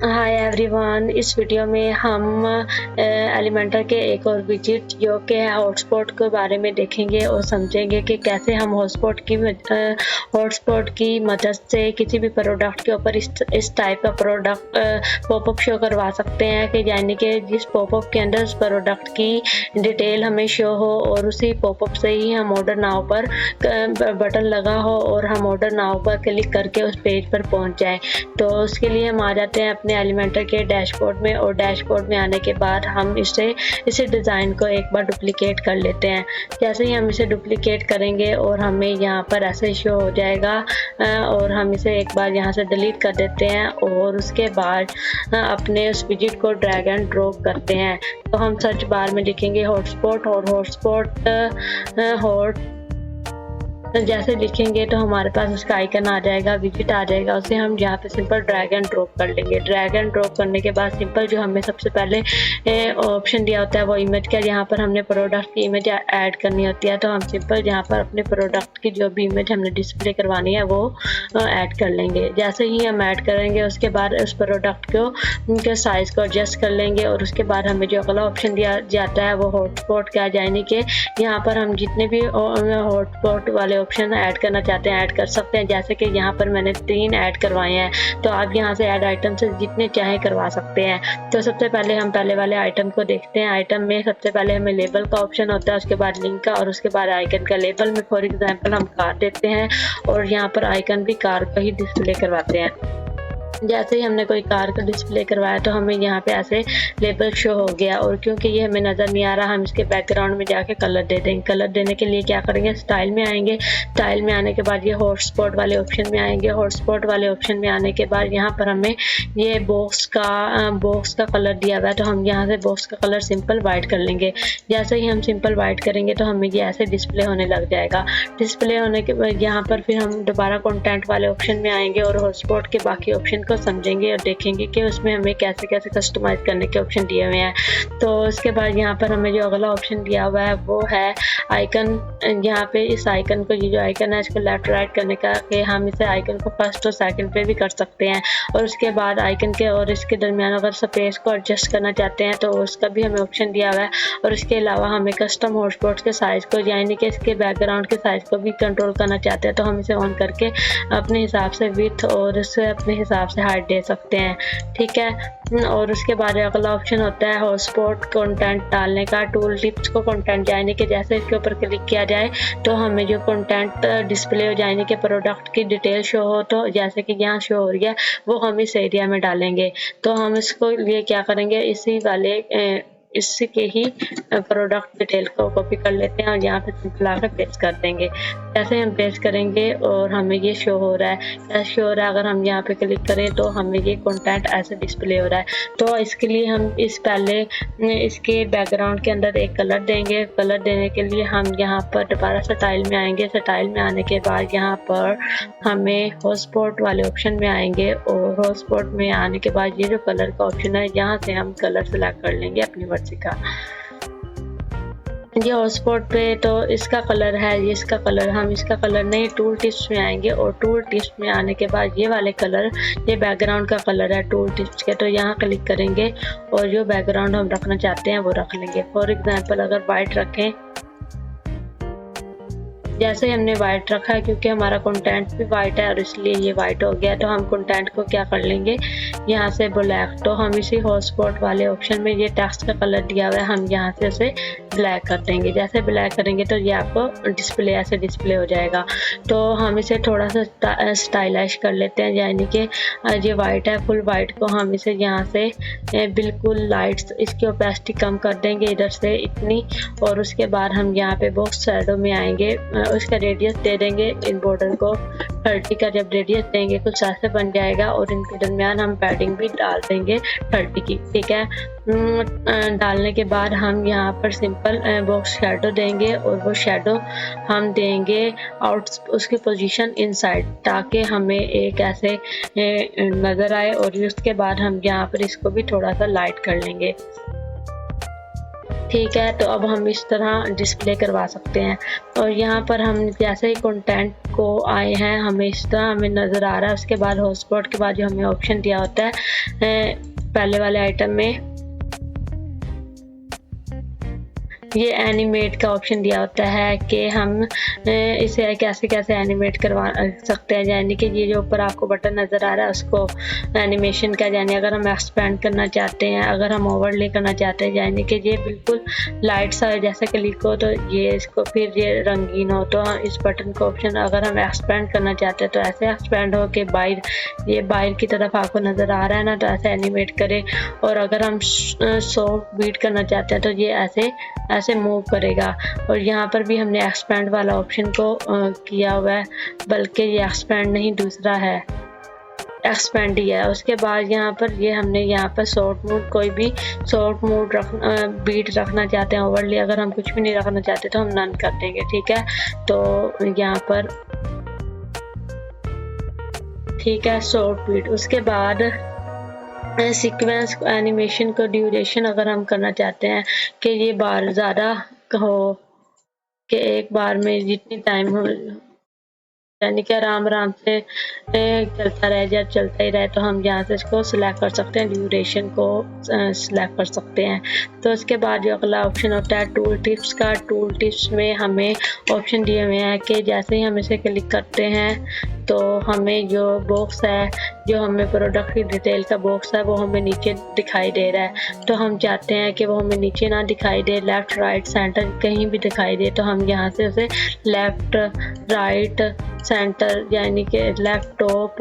Hi everyone, इस video में हम एलिमेंटर के एक और विजिट जो कि है हॉटस्पॉट के बारे में देखेंगे और समझेंगे कि कैसे हम हॉटस्पॉट की मदद से किसी भी प्रोडक्ट के ऊपर इस टाइप का प्रोडक्ट पॉपअप शो करवा सकते हैं कि यानी कि जिस पॉपअप के अंदर उस प्रोडक्ट की डिटेल हमें शो हो और उसी पॉपअप से ही हम ऑर्डर नाउ पर बटन लगा हो और हम ऑर्डर नाउ पर क्लिक करके उस पेज पर पहुंच जाए। तो उसके लिए हम आ जाते हैं अपने एलिमेंटर के डैशबोर्ड में और डैशबोर्ड में आने के बाद हम इसे डिज़ाइन को एक बार डुप्लिकेट कर लेते हैं। जैसे ही हम इसे डुप्लिकेट करेंगे और हमें यहाँ पर ऐसे शो हो जाएगा और हम इसे एक बार यहाँ से डिलीट कर देते हैं और उसके बाद अपने उस विजिट को ड्रैग एंड ड्रॉप करते हैं। तो हम सर्च बार में लिखेंगे हॉटस्पॉट और हॉट जैसे लिखेंगे तो हमारे पास उसका आइकन आ जाएगा, विजिट आ जाएगा। उसे हम यहाँ पे सिंपल ड्रैग एंड ड्रॉप कर लेंगे। ड्रैग एंड ड्रॉप करने के बाद सिंपल जो हमें सबसे पहले ऑप्शन दिया होता है वो इमेज का, यहाँ पर हमने प्रोडक्ट की इमेज ऐड करनी होती है। तो हम सिंपल यहाँ पर अपने प्रोडक्ट की जो भी इमेज हमने डिस्प्ले करवानी है वो ऐड कर लेंगे। जैसे ही हम ऐड करेंगे उसके बाद उस प्रोडक्ट को उनके साइज़ को एडजस्ट कर लेंगे और उसके बाद हमें जो अगला ऑप्शन दिया जाता है वो हॉटस्पॉट का, यानी कि यहाँ पर हम जितने भी हॉटस्पॉट वाले ऑप्शन ऐड करना चाहते हैं ऐड कर सकते हैं। जैसे कि यहाँ पर मैंने 3 ऐड करवाए हैं, तो आप यहाँ से ऐड आइटम से जितने चाहे करवा सकते हैं। तो सबसे पहले हम पहले वाले आइटम को देखते हैं। आइटम में सबसे पहले हमें लेबल का ऑप्शन होता है, उसके बाद लिंक का और उसके बाद आइकन का। लेबल में फॉर एग्जांपल हम कार देते हैं और यहाँ पर आइकन भी कार का ही डिस्प्ले करवाते हैं। जैसे ही हमने कोई कार का डिस्प्ले करवाया तो हमें यहाँ पे ऐसे लेबल शो हो गया और क्योंकि ये हमें नज़र नहीं आ रहा हम इसके बैकग्राउंड में जाके कलर दे देंगे। कलर देने के लिए क्या करेंगे, स्टाइल में आएंगे। स्टाइल में आने के बाद ये हॉटस्पॉट वाले ऑप्शन में आएंगे। हॉटस्पॉट वाले ऑप्शन में आने के बाद यहाँ पर हमें ये बॉक्स का कलर दिया हुआ है, तो हम यहाँ से बॉक्स का कलर सिंपल वाइट कर लेंगे। जैसे ही हम सिंपल वाइट करेंगे तो हमें ये ऐसे डिस्प्ले होने लग जाएगा। डिस्प्ले होने के बाद यहाँ पर फिर हम दोबारा कंटेंट वाले ऑप्शन में आएंगे और हॉटस्पॉट के बाकी ऑप्शन को समझेंगे और देखेंगे कि उसमें हमें कैसे कैसे कस्टमाइज करने के ऑप्शन दिए हुए हैं। तो उसके बाद यहाँ पर हमें जो अगला ऑप्शन दिया हुआ है वो है आइकन। यहाँ पे इस आइकन को, ये जो आइकन है इसको लेफ्ट राइट करने का, कि हम इसे आइकन को फर्स्ट और सेकंड पे भी कर सकते हैं। और उसके बाद आइकन के और इसके दरमियान अगर स्पेस को एडजस्ट करना चाहते हैं तो उसका भी हमें ऑप्शन दिया हुआ है। और इसके अलावा हमें कस्टम हॉटस्पॉट के साइज़ को, यानी कि इसके बैकग्राउंड के साइज़ को भी कंट्रोल करना चाहते हैं तो हम इसे ऑन करके अपने हिसाब से विड्थ और इसे अपने हिसाब से हाइट दे सकते हैं। ठीक है। और उसके बाद अगला ऑप्शन होता है हॉटस्पॉट कंटेंट डालने का। टूल टिप्स को कंटेंट, यानी कि जैसे इसके ऊपर क्लिक किया जाए तो हमें जो कंटेंट डिस्प्ले हो, यानी कि प्रोडक्ट की डिटेल शो हो, तो जैसे कि यहाँ शो हो रही है वो हम इस एरिया में डालेंगे। तो हम इसको लिए क्या करेंगे, इसके ही प्रोडक्ट डिटेल को कॉपी कर लेते हैं और यहाँ पे सिंपल आकर पेस्ट कर देंगे। जैसे हम पेस्ट करेंगे और हमें ये शो हो रहा है, ऐसे शो हो रहा है। अगर हम यहाँ पे क्लिक करें तो हमें ये कंटेंट ऐसे डिस्प्ले हो रहा है। तो इसके लिए हम पहले इसके बैकग्राउंड के अंदर एक कलर देंगे। कलर देने के लिए हम यहाँ पर दोबारा स्टाइल में आएंगे। स्टाइल में आने के बाद यहाँ पर हमें हॉटस्पॉट वाले ऑप्शन में आएंगे और हॉटस्पॉट में आने के बाद ये जो कलर का ऑप्शन है यहाँ से हम कलर सेलेक्ट कर लेंगे अपनी मर्जी का। ये हॉटस्पॉट पे तो इसका कलर है, ये इसका कलर, हम इसका कलर नहीं, टूल टिप्स में आएंगे और टूल टिप्स में आने के बाद ये वाले कलर, ये बैकग्राउंड का कलर है टूल टिप्स के, तो यहाँ क्लिक करेंगे और जो बैकग्राउंड हम रखना चाहते हैं वो रख लेंगे। फॉर एग्जांपल अगर वाइट रखें, जैसे हमने वाइट रखा है क्योंकि हमारा कंटेंट भी वाइट है और इसलिए ये वाइट हो गया। तो हम कंटेंट को क्या कर लेंगे, यहाँ से ब्लैक, तो हम इसी हॉटस्पॉट वाले ऑप्शन में ये टेक्स्ट का कलर दिया हुआ है, हम यहाँ से उसे ब्लैक कर देंगे। जैसे ब्लैक करेंगे तो ये आपको डिस्प्ले ऐसे डिस्प्ले हो जाएगा। तो हम इसे थोड़ा सा स्टाइलिश कर लेते हैं, यानी कि ये वाइट है, फुल वाइट को हम इसे यहाँ से बिल्कुल लाइट्स, इसकी ओपेसिटी कम कर देंगे इधर से इतनी। और उसके बाद हम यहाँ पे बॉक्स शैडो में आएंगे, उसका रेडियस दे देंगे इन बॉर्डर को 30 का। जब रेडियस देंगे कुछ ऐसे बन जाएगा और इनके दरमियान हम पैडिंग भी डाल देंगे 30 की। ठीक है। डालने के बाद हम यहाँ पर सिंपल बॉक्स शैडो देंगे और वो शैडो हम देंगे आउट, उसकी पोजीशन इनसाइड, ताकि हमें एक ऐसे नज़र आए। और उसके बाद हम यहाँ पर इसको भी थोड़ा सा लाइट कर लेंगे। ठीक है, तो अब हम इस तरह डिस्प्ले करवा सकते हैं। और यहाँ पर हम जैसे ही कंटेंट को आए हैं हमें इस तरह हमें नज़र आ रहा है। उसके बाद हॉटस्पॉट के बाद जो हमें ऑप्शन दिया होता है पहले वाले आइटम में ये एनिमेट का ऑप्शन दिया होता है कि हम इसे कैसे कैसे एनिमेट करवा सकते हैं, यानी कि ये जो ऊपर आपको बटन नज़र आ रहा है उसको एनिमेशन का, यानी अगर हम एक्सपेंड करना चाहते हैं, अगर हम ओवरले करना चाहते हैं, यानी कि ये बिल्कुल लाइट सा जैसे क्लिक हो तो ये इसको फिर ये रंगीन हो तो इस बटन का ऑप्शन, अगर हम एक्सपेंड करना चाहते हैं तो ऐसे एक्सपेंड हो कि बाहर की तरफ आपको नज़र आ रहा है ना, तो ऐसे एनिमेट करे। और अगर हम सॉफ्ट बीट करना चाहते हैं तो ये ऐसे मूव करेगा। और यहाँ पर भी हमने एक्सपेंड वाला ऑप्शन को किया हुआ है, बल्कि ये एक्सपेंड नहीं दूसरा है, एक्सपेंड ही है। उसके बाद यहाँ पर ये हमने यहाँ पर शॉर्ट मूड, कोई भी शॉर्ट मूड बीट रखना चाहते हैं ओवरले, अगर हम कुछ भी नहीं रखना चाहते तो हम नन कर देंगे। ठीक है, तो यहाँ पर ठीक है शॉर्ट बीट। उसके बाद सीक्वेंस एनिमेशन को ड्यूरेशन अगर हम करना चाहते हैं कि ये बार ज़्यादा हो, कि एक बार में जितनी टाइम हो, यानी कि आराम से चलता ही रहे, तो हम यहाँ से इसको सिलेक्ट कर सकते हैं, ड्यूरेशन को सिलेक्ट कर सकते हैं। तो उसके बाद जो अगला ऑप्शन होता है टूल टिप्स का, टूल टिप्स में हमें ऑप्शन दिए हुए हैं कि जैसे ही हम इसे क्लिक करते हैं तो हमें जो बॉक्स है, जो हमें प्रोडक्ट की डिटेल का बॉक्स है वो हमें नीचे दिखाई दे रहा है। तो हम चाहते हैं कि वो हमें नीचे ना दिखाई दे, लेफ़्ट राइट सेंटर कहीं भी दिखाई दे, तो हम यहाँ से उसे लेफ़्ट राइट सेंटर, यानी कि लेफ़्ट टॉप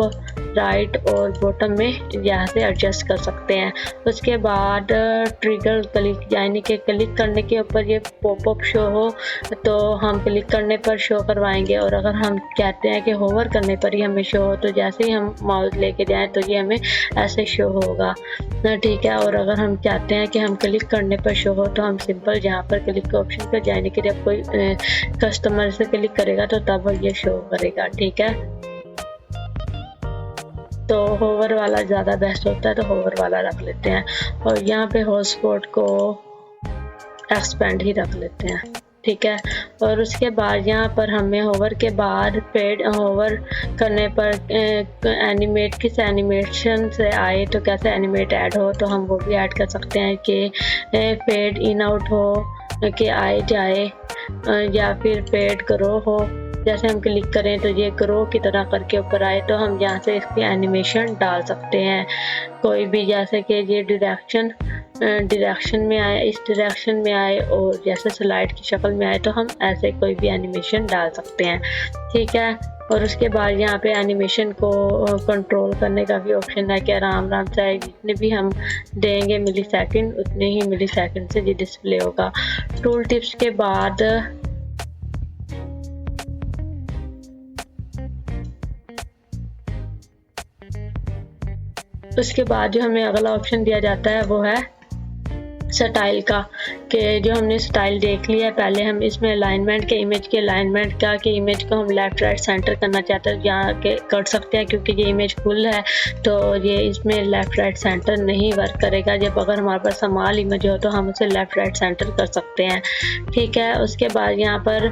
राइट और बॉटम में यहाँ से एडजस्ट कर सकते हैं। उसके बाद ट्रिगर क्लिक, यानी कि क्लिक करने के ऊपर ये पॉपअप शो हो तो हम क्लिक करने पर शो करवाएंगे, और अगर हम कहते हैं कि होवर करने पर ही हमें शो हो तो जैसे ही हम माउस लेके जाएं तो ये हमें ऐसे शो होगा। ठीक है, और अगर हम चाहते हैं कि हम क्लिक करने पर शो हो तो हम सिंपल यहाँ पर क्लिक के ऑप्शन पर, यानी कि जब कोई कस्टमर से क्लिक करेगा तो तब ये शो करेगा। ठीक है, तो होवर वाला ज़्यादा बेस्ट होता है, तो होवर वाला रख लेते हैं। और यहाँ पे हॉटस्पॉट को एक्सपेंड ही रख लेते हैं। ठीक है, और उसके बाद यहाँ पर हमें होवर के बाद पेड होवर करने पर एनिमेट किस एनिमेशन से आए तो कैसे एनिमेट ऐड हो, तो हम वो भी ऐड कर सकते हैं कि पेड इन आउट हो, कि आए जाए, या फिर पेड ग्रो हो। जैसे हम क्लिक करें तो ये ग्रो की तरह करके ऊपर आए, तो हम यहाँ से इसकी एनिमेशन डाल सकते हैं कोई भी, जैसे कि ये डायरेक्शन में आए, इस डायरेक्शन में आए, और जैसे स्लाइड की शक्ल में आए, तो हम ऐसे कोई भी एनिमेशन डाल सकते हैं। ठीक है, और उसके बाद यहाँ पे एनिमेशन को कंट्रोल करने का भी ऑप्शन है कि आराम से जितने भी हम देंगे मिली सेकेंड, उतने ही मिली सेकेंड से ये डिस्प्ले होगा। टूल टिप्स के बाद उसके बाद जो हमें अगला ऑप्शन दिया जाता है वो है स्टाइल का, कि जो हमने स्टाइल देख लिया है पहले, हम इसमें अलाइनमेंट के, इमेज के अलाइनमेंट का, कि इमेज को हम लेफ्ट राइट सेंटर करना चाहते हैं यहाँ के कर सकते हैं, क्योंकि ये इमेज फुल है तो ये इसमें लेफ्ट राइट सेंटर नहीं वर्क करेगा। जब अगर हमारे पास स्मॉल इमेज हो तो हम उसे लेफ्ट राइट सेंटर कर सकते हैं। ठीक है, उसके बाद यहाँ पर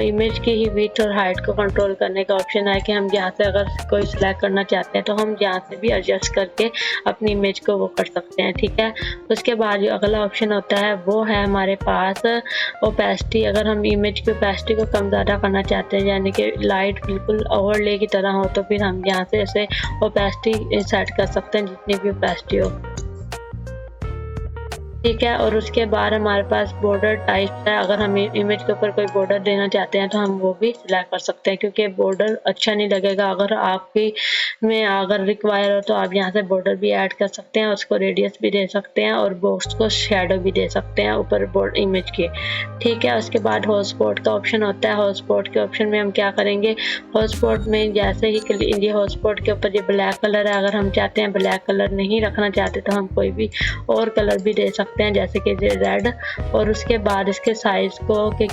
इमेज की ही विड्थ और हाइट को कंट्रोल करने का ऑप्शन है कि हम यहाँ से अगर कोई सिलेक्ट करना चाहते हैं तो हम यहाँ से भी एडजस्ट करके अपनी इमेज को वो कर सकते हैं। ठीक है, उसके बाद जो अगला ऑप्शन होता है वो है हमारे पास ओपेसिटी। अगर हम इमेज की ओपेसिटी को कम ज़्यादा करना चाहते हैं, यानी कि लाइट बिल्कुल ओवरले की तरह हो, तो फिर हम यहाँ से ऐसे ओपेसिटी सेट कर सकते हैं जितनी भी ओपेसिटी हो। ठीक है, और उसके बाद हमारे पास बॉर्डर टाइप है, अगर हम इमेज के ऊपर कोई बॉर्डर देना चाहते हैं तो हम वो भी सिलेक्ट कर सकते हैं, क्योंकि बॉर्डर अच्छा नहीं लगेगा। अगर आपकी में अगर रिक्वायर हो तो आप यहाँ से बॉर्डर भी ऐड कर सकते हैं, उसको रेडियस भी दे सकते हैं और बॉक्स को शेडो भी दे सकते हैं ऊपर बोर्ड इमेज के। ठीक है, उसके बाद हॉटस्पॉट का ऑप्शन होता है। हॉटस्पॉट के ऑप्शन में हम क्या करेंगे, हॉटस्पॉट में जैसे ही ये हॉटस्पॉट के ऊपर ये ब्लैक कलर है, अगर हम चाहते हैं ब्लैक कलर नहीं रखना चाहते तो हम कोई भी और कलर भी दे सकते सकते हैं जैसे कि रेड, और उसके बाद इसके साइज को कि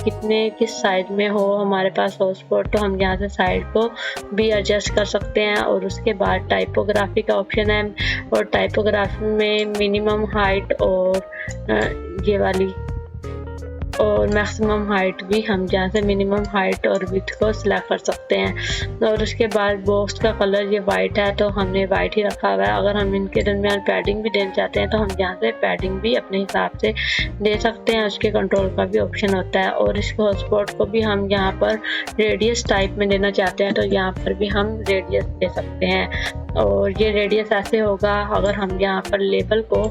किस साइज में हो हमारे पास हॉटस्पॉट, तो हम यहाँ से साइज को भी एडजस्ट कर सकते हैं। और उसके बाद टाइपोग्राफी का ऑप्शन है, और टाइपोग्राफी में मिनिमम हाइट और ये वाली और मैक्सिमम हाइट भी हम जहाँ से मिनिमम हाइट और विड्थ को सिलेक्ट कर सकते हैं। और उसके बाद बॉक्स का कलर ये वाइट है तो हमने वाइट ही रखा हुआ है। अगर हम इनके दरमियान पैडिंग भी देना चाहते हैं तो हम यहाँ से पैडिंग भी अपने हिसाब से दे सकते हैं, उसके कंट्रोल का भी ऑप्शन होता है। और इसके हॉटस्पॉट को भी हम यहाँ पर रेडियस टाइप में देना चाहते हैं तो यहाँ पर भी हम रेडियस दे सकते हैं। और ये रेडियस ऐसे होगा, अगर हम यहाँ पर लेबल को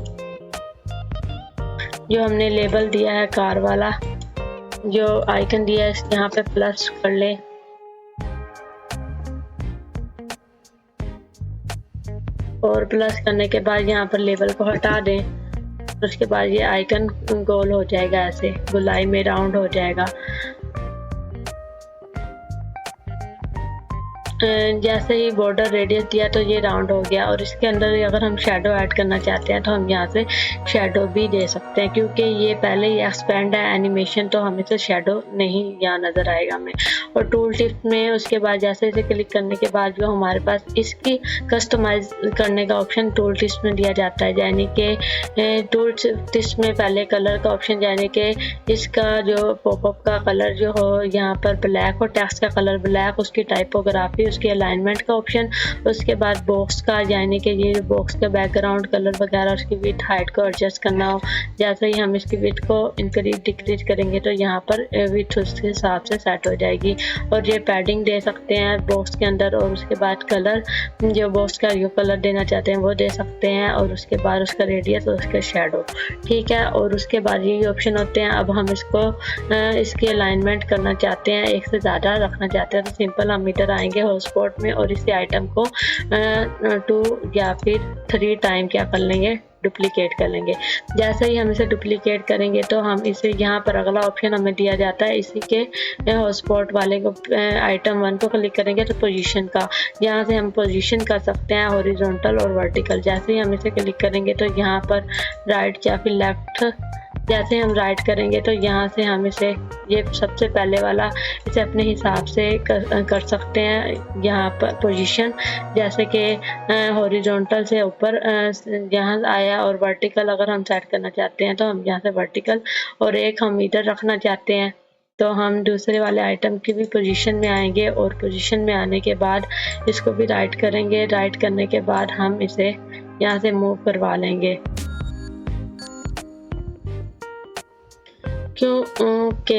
जो हमने लेबल दिया है कार वाला जो आइकन दिया है यहाँ पे प्लस कर ले, और प्लस करने के बाद यहाँ पर लेबल को हटा दें, उसके बाद ये आइकन गोल हो जाएगा, ऐसे गोलाई में राउंड हो जाएगा। जैसे ही बॉर्डर रेडियस दिया तो ये राउंड हो गया। और इसके अंदर अगर हम शेडो ऐड करना चाहते हैं तो हम यहाँ से शेडो भी दे सकते हैं, क्योंकि ये पहले ही एक्सपेंड है एनिमेशन तो हमें से शेडो नहीं यहाँ नज़र आएगा हमें। और टूल टिप्स में उसके बाद जैसे इसे क्लिक करने के बाद जो हमारे पास इसकी कस्टमाइज करने का ऑप्शन टूल टिप्स में दिया जाता है, यानी कि टूल टिप्स में पहले कलर का ऑप्शन, यानी कि इसका जो पॉपअप का कलर जो हो यहाँ पर ब्लैक हो, टेक्स्ट का कलर ब्लैक, उसकी टाइपोग्राफी, उसके अलाइनमेंट का ऑप्शन, उसके बाद बॉक्स का यानी कि ये बॉक्स का बैकग्राउंड कलर वगैरह, उसकी विड्थ हाइट को एडजस्ट करना हो। जैसे ही हम इसकी विड्थ को इंक्रीज डिक्रीज करेंगे तो यहाँ पर विड्थ उसके हिसाब से सेट हो जाएगी। और ये पैडिंग दे सकते हैं बॉक्स के अंदर, और उसके बाद कलर जो बॉक्स का जो कलर देना चाहते हैं वो दे सकते हैं, और उसके बाद उसका रेडियस और उसका शेडो, ठीक है। और उसके बाद यही ऑप्शन होते हैं। अब हम इसको इसकी अलाइनमेंट करना चाहते हैं, एक से ज़्यादा रखना चाहते हैं तो सिंपल हम इधर आएंगे हॉटस्पॉट में और इसी आइटम को 2 या फिर 3 टाइम क्या कर लेंगे, डुप्लीकेट कर लेंगे। जैसे ही हम इसे डुप्लीकेट करेंगे तो हम इसे यहाँ पर अगला ऑप्शन हमें दिया जाता है, इसी के हॉटस्पॉट वाले को आइटम 1 को क्लिक करेंगे तो पोजीशन का, यहाँ से हम पोजीशन कर सकते हैं हॉरिजॉन्टल और वर्टिकल। जैसे ही हम इसे क्लिक करेंगे तो यहाँ पर राइट या फिर लेफ्ट, जैसे हम राइट करेंगे तो यहाँ से हम इसे ये सबसे पहले वाला इसे अपने हिसाब से कर सकते हैं। यहाँ पर पोजीशन जैसे कि हॉरिजॉन्टल से ऊपर यहाँ आया, और वर्टिकल अगर हम सेट करना चाहते हैं तो हम यहाँ से वर्टिकल, और एक हम इधर रखना चाहते हैं तो हम दूसरे वाले आइटम की भी पोजीशन में आएंगे, और पोजीशन में आने के बाद इसको भी राइट करेंगे। राइट करने के बाद हम इसे यहाँ से मूव करवा लेंगे, क्योंकि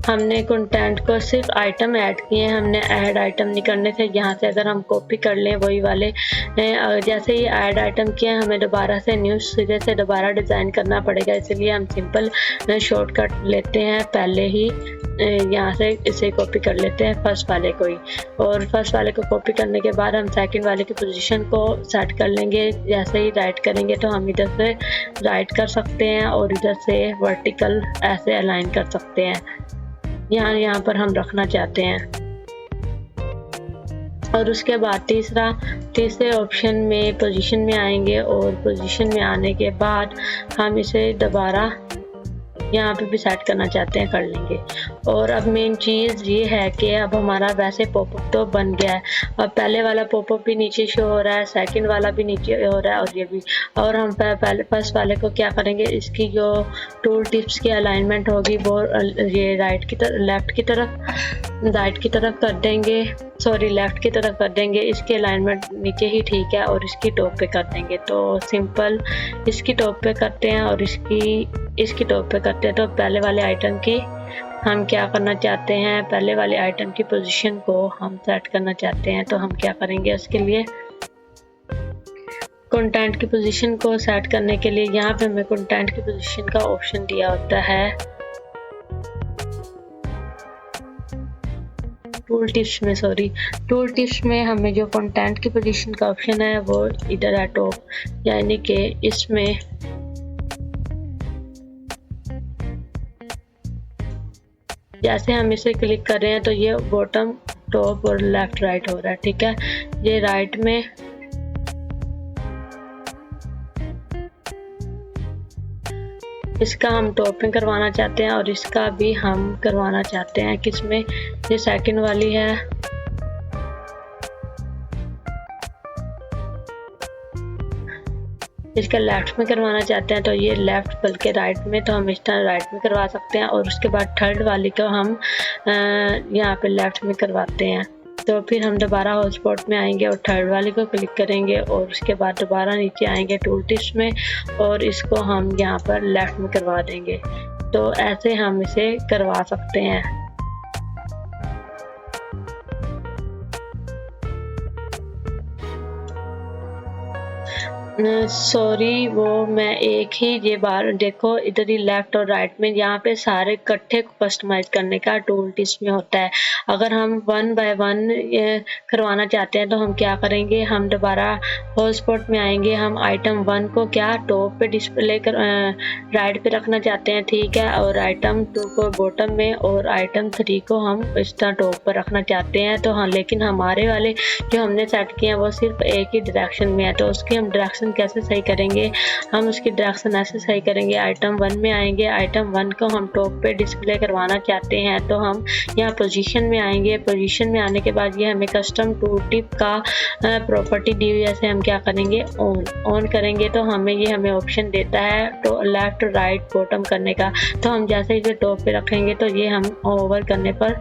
हमने कंटेंट को सिर्फ आइटम ऐड किए हैं, हमने ऐड आइटम नहीं करने थे। यहाँ से अगर हम कॉपी कर लें वही वाले, जैसे ही ऐड आइटम किए हमें दोबारा से न्यू सिरे से दोबारा डिज़ाइन करना पड़ेगा, इसलिए हम सिंपल शॉर्टकट लेते हैं, पहले ही यहाँ से इसे कॉपी कर लेते हैं फर्स्ट वाले को ही। और फर्स्ट वाले को कॉपी करने के बाद हम सेकंड वाले की पोजीशन को सेट कर लेंगे। जैसे ही राइट करेंगे तो हम इधर से राइट कर सकते हैं और इधर से वर्टिकल ऐसे अलाइन कर सकते हैं, यहाँ पर हम रखना चाहते हैं। और उसके बाद तीसरे ऑप्शन में पोजीशन में आएंगे, और पोजीशन में आने के बाद हम इसे दोबारा यहाँ पे भी सेट करना चाहते हैं कर लेंगे। और अब मेन चीज़ ये है कि अब हमारा वैसे पॉपअप तो बन गया है। अब पहले वाला पॉपअप भी नीचे शो हो रहा है, सेकंड वाला भी नीचे हो रहा है, और ये भी। और हम पहले फर्स्ट वाले को क्या करेंगे, इसकी जो टूल टिप्स की अलाइनमेंट होगी वो ये लेफ्ट की तरफ कर देंगे, सॉरी लेफ्ट की तरफ कर देंगे। इसकी अलाइनमेंट नीचे ही ठीक है, और इसकी टॉप पे कर देंगे। तो सिंपल इसकी टॉप पे करते हैं और इसकी टॉप पे करते हैं। तो पहले वाले आइटम की हम क्या करना चाहते हैं, पहले वाले आइटम की पोजीशन को हम सेट करना चाहते हैं। तो हम क्या करेंगे, उसके लिए कंटेंट की पोजीशन को सेट करने के लिए यहाँ पे हमें कंटेंट की पोजीशन का ऑप्शन दिया होता है टूल टिप्स में हमें जो कंटेंट की पोजीशन का ऑप्शन है वो इधर है टॉप, यानी कि इसमें जैसे हम इसे क्लिक कर रहे हैं तो ये बॉटम, टॉप और लेफ्ट राइट हो रहा है, ठीक है। ये राइट में इसका हम टॉपिंग करवाना चाहते हैं और इसका भी हम करवाना चाहते हैं। किसमें? ये सेकंड वाली है। इसका लेफ्ट में करवाना चाहते हैं तो ये लेफ्ट, बल्कि राइट में, तो हम इस तरह राइट में करवा सकते हैं। और उसके बाद थर्ड वाली को हम यहाँ पे लेफ्ट में करवाते हैं। तो फिर हम दोबारा हॉटस्पॉट में आएंगे और थर्ड वाली को क्लिक करेंगे और उसके बाद दोबारा नीचे आएंगे टूल टिप्स में और इसको हम यहाँ पर लेफ्ट में करवा देंगे। तो ऐसे हम इसे करवा सकते हैं। सॉरी, वो मैं एक ही ये बार देखो, इधर ही लेफ्ट और राइट में यहाँ पे सारे इकट्ठे को कस्टमाइज करने का टूल टिप्स में होता है। अगर हम 1 बाय 1 करवाना चाहते हैं तो हम क्या करेंगे, हम दोबारा हॉटस्पॉट में आएंगे। हम आइटम 1 को क्या टॉप पे डिस्प्ले कर राइट पे रखना चाहते हैं, ठीक है, और आइटम 2 को बॉटम में और आइटम 3 को हम इस तरह टॉप पर रखना चाहते हैं। तो हाँ, लेकिन हमारे वाले जो हमने सेट किए हैं वो सिर्फ एक ही डायरेक्शन में है। तो उसकी हम डायरेक्शन कैसे सही करेंगे, हम उसकी डायरेक्शन ऐसे सही करेंगे। आइटम 1 में आएंगे, आइटम 1 को हम टॉप पे डिस्प्ले करवाना चाहते हैं तो हम यहाँ पोजीशन में आएंगे। पोजीशन में आने के बाद ये हमें कस्टम टूल टिप का प्रॉपर्टी दी हुई है, जैसे हम क्या करेंगे, ऑन करेंगे तो हमें ऑप्शन देता है तो लेफ्ट राइट बॉटम करने का। तो हम जैसे इसे टॉप पे रखेंगे तो ये हम ओवर करने पर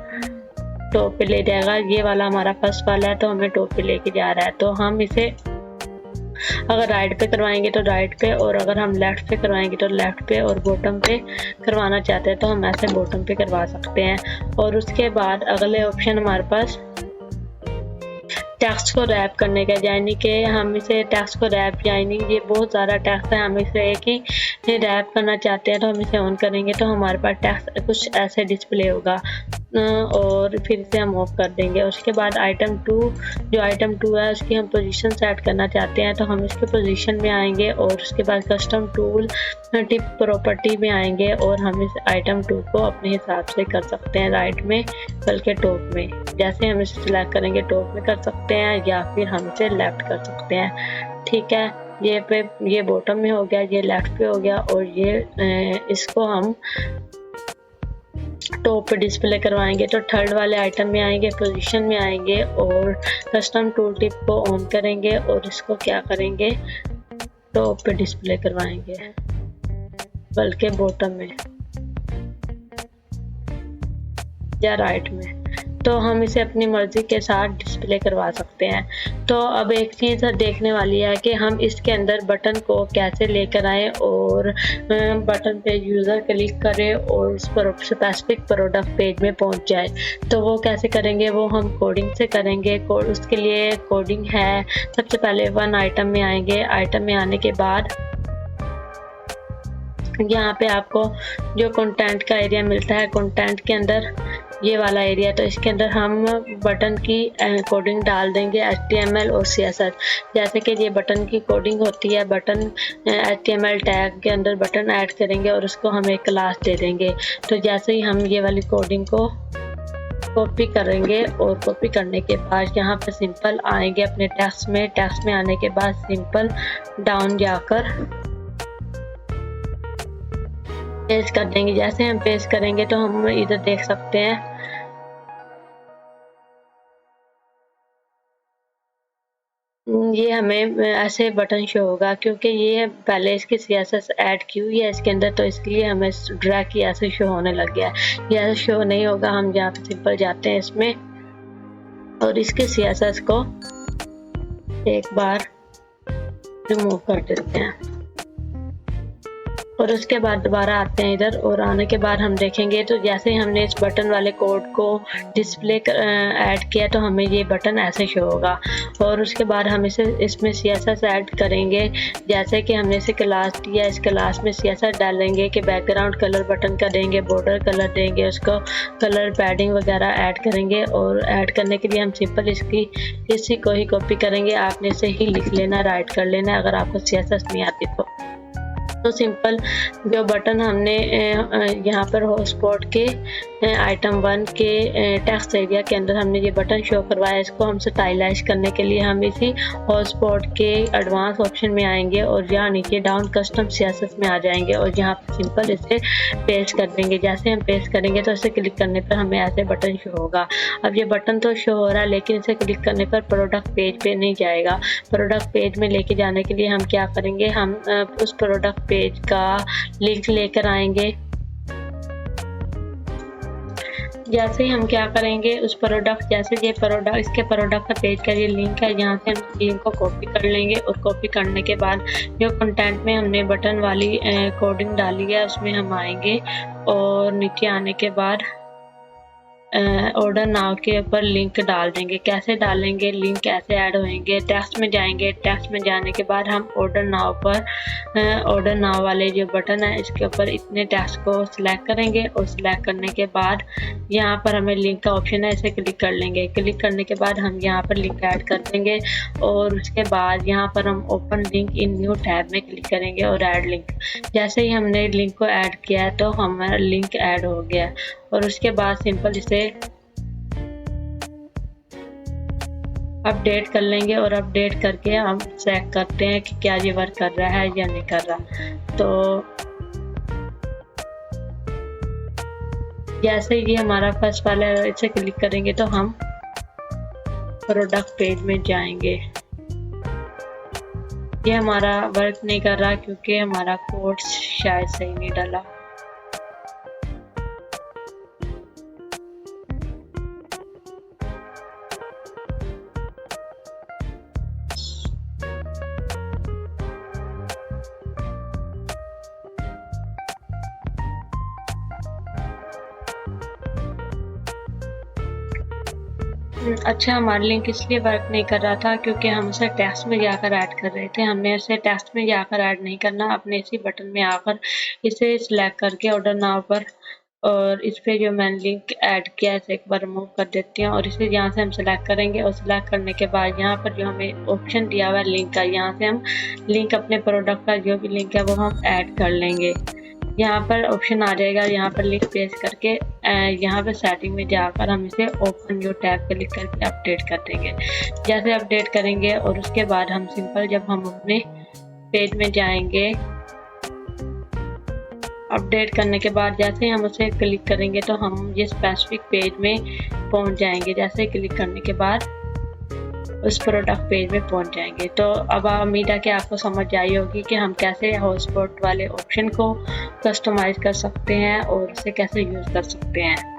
टॉप पे ले जाएगा। ये वाला हमारा फर्स्ट वाला है तो हमें टॉप पे लेके जा रहा है। तो हम इसे अगर राइट पे करवाएंगे तो राइट पे, और अगर हम लेफ्ट पे करवाएंगे तो लेफ्ट पे, और बॉटम पे करवाना चाहते हैं तो हम ऐसे बॉटम पे करवा सकते हैं। और उसके बाद अगले ऑप्शन हमारे पास टेक्स्ट को रैप करने का, यानी कि हम इसे टेक्स्ट को रैप, यानी ये बहुत ज़्यादा टेक्स्ट है, हम इसे एक ही रैप करना चाहते हैं तो हम इसे ऑन करेंगे तो हमारे पास टेक्स्ट कुछ ऐसे डिस्प्ले होगा और फिर इसे हम ऑफ कर देंगे। उसके बाद आइटम 2, जो आइटम 2 है उसकी हम पोजीशन सेट करना चाहते हैं तो हम इसके पोजीशन में आएंगे और उसके बाद कस्टम टूल टिप प्रॉपर्टी में आएंगे और हम इस आइटम 2 को अपने हिसाब से कर सकते हैं, राइट में बल्कि टॉप में। जैसे हम इसे सिलेक्ट करेंगे टॉप में कर सकते हैं या फिर हम इसे लेफ्ट कर सकते हैं, ठीक है। ये बॉटम में हो गया, ये लेफ्ट पे हो गया और ये इसको हम टॉप पे डिस्प्ले करवाएंगे तो थर्ड वाले आइटम में आएंगे, पोजीशन में आएंगे और कस्टम टूल टिप को ऑन करेंगे और इसको क्या करेंगे, टॉप पे डिस्प्ले करवाएंगे बल्कि बॉटम में या राइट में। तो हम इसे अपनी मर्जी के साथ डिस्प्ले करवा सकते हैं। तो अब एक चीज़ देखने वाली है कि हम इसके अंदर बटन को कैसे लेकर आए और बटन पे यूज़र क्लिक करे और उस पर स्पेसिफिक प्रोडक्ट पेज में पहुंच जाए। तो वो कैसे करेंगे, वो हम कोडिंग से करेंगे। उसके लिए कोडिंग है, सबसे पहले 1 आइटम में आएंगे। आइटम में आने के बाद यहाँ पे आपको जो कंटेंट का एरिया मिलता है, कंटेंट के अंदर ये वाला एरिया, तो इसके अंदर हम बटन की कोडिंग डाल देंगे, HTML और CSS। जैसे कि ये बटन की कोडिंग होती है, बटन HTML टैग के अंदर बटन ऐड करेंगे और उसको हम एक क्लास दे देंगे। तो जैसे ही हम ये वाली कोडिंग को कॉपी करेंगे और कॉपी करने के बाद यहाँ पे सिंपल आएंगे अपने टेक्स्ट में आने के बाद सिंपल डाउन जाकर पेस्ट कर देंगे। जैसे हम पेस्ट करेंगे तो हम इधर देख सकते हैं ये हमें ऐसे बटन शो होगा, क्योंकि ये पहले इसकी CSS ऐड की हुई है इसके अंदर, तो इसलिए हमें ड्रैग की ऐसे शो होने लग गया है। ये ऐसे शो नहीं होगा। हम यहाँ पे सिंपल जाते हैं इसमें और इसके CSS को एक बार रिमूव कर देते हैं और उसके बाद दोबारा आते हैं इधर। और आने के बाद हम देखेंगे तो जैसे हमने इस बटन वाले कोड को डिस्प्ले ऐड किया तो हमें ये बटन ऐसे शो होगा। और उसके बाद हम इसमें CSS ऐड करेंगे। जैसे कि हमने इसे क्लास दिया, इस क्लास में CSS डालेंगे कि बैकग्राउंड कलर बटन का देंगे, बॉर्डर कलर देंगे, उसको कलर पैडिंग वगैरह ऐड करेंगे। और ऐड करने के लिए हम सिंपल इसी को ही कॉपी करेंगे। आपने इसे ही लिख लेना, राइट कर लेना अगर आपको CSS नहीं आती तो। तो सिंपल जो बटन हमने यहाँ पर हॉटस्पॉट के आइटम 1 के टेक्स्ट एरिया के अंदर हमने ये बटन शो करवाया, इसको हम स्टाइलाइज करने के लिए हम इसी हॉटस्पॉट के एडवांस ऑप्शन में आएंगे और यहाँ नीचे डाउन कस्टम सियासत में आ जाएंगे और यहाँ पर सिंपल इसे पेस्ट कर देंगे। जैसे हम पेस्ट करेंगे तो इसे क्लिक करने पर हमें ऐसे बटन शो होगा। अब ये बटन तो शो हो रहा है लेकिन इसे क्लिक करने पर प्रोडक्ट पेज पे नहीं जाएगा। प्रोडक्ट पेज में लेके जाने के लिए हम क्या करेंगे, हम उस प्रोडक्ट पेज का लिंक लेकर आएंगे। जैसे ही हम क्या करेंगे उस प्रोडक्ट, जैसे ये प्रोडक्ट, इसके प्रोडक्ट का पेज का ये लिंक है, यहाँ से हम लिंक को कॉपी कर लेंगे और कॉपी करने के बाद जो कंटेंट में हमने बटन वाली कोडिंग डाली है उसमें हम आएंगे और नीचे आने के बाद ऑर्डर नाउ के ऊपर लिंक डाल देंगे। कैसे डालेंगे, लिंक कैसे ऐड होंगे, टेक्स्ट में जाएंगे। टेक्स्ट में जाने के बाद हम ऑर्डर नाउ पर ऑर्डर नाउ वाले जो बटन है इसके ऊपर इतने टेक्स्ट को सिलेक्ट करेंगे और सिलेक्ट करने के बाद यहाँ पर हमें लिंक का ऑप्शन है, इसे क्लिक कर लेंगे। क्लिक करने के बाद हम यहाँ पर लिंक ऐड कर देंगे और उसके बाद यहाँ पर हम open link in new tab में क्लिक करेंगे और ऐड लिंक। जैसे ही हमने लिंक को ऐड किया है तो हमारा लिंक ऐड हो गया और उसके बाद सिंपल इसे अपडेट कर लेंगे और अपडेट करके हम चेक करते हैं कि क्या ये वर्क कर रहा है या नहीं कर रहा। तो जैसे ये हमारा फर्स्ट वाला है इसे क्लिक करेंगे तो हम प्रोडक्ट पेज में जाएंगे। ये हमारा वर्क नहीं कर रहा क्योंकि हमारा कोड शायद सही नहीं डाला। अच्छा, हमारा लिंक इसलिए वर्क नहीं कर रहा था क्योंकि हम उसे टेक्स्ट में जाकर ऐड कर रहे थे। हमने इसे टेक्स्ट में जाकर ऐड नहीं करना, अपने इसी बटन में आकर इसे सिलेक्ट करके ऑर्डर नाउ पर और इस पे जो मैंने लिंक ऐड किया है इसे एक बार रिमूव कर देती हूँ और इसे यहाँ से हम सिलेक्ट करेंगे और सिलेक्ट करने के बाद यहाँ पर जो हमें ऑप्शन दिया हुआ है लिंक का, यहाँ से हम लिंक अपने प्रोडक्ट का जो भी लिंक है वो हम ऐड कर लेंगे। यहाँ पर ऑप्शन आ जाएगा, यहाँ पर लिंक पेस्ट करके यहाँ पर सेटिंग में जाकर हम इसे ओपन न्यू टैब क्लिक करके अपडेट कर देंगे। जैसे अपडेट करेंगे और उसके बाद हम सिंपल जब हम अपने पेज में जाएंगे, अपडेट करने के बाद जैसे ही हम उसे क्लिक करेंगे तो हम ये स्पेसिफिक पेज में पहुंच जाएंगे। जैसे क्लिक करने के बाद उस प्रोडक्ट पेज में पहुंच जाएंगे। तो अब उम्मीद है कि आपको समझ आई होगी कि हम कैसे हॉटस्पॉट वाले ऑप्शन को कस्टमाइज कर सकते हैं और उसे कैसे यूज़ कर सकते हैं।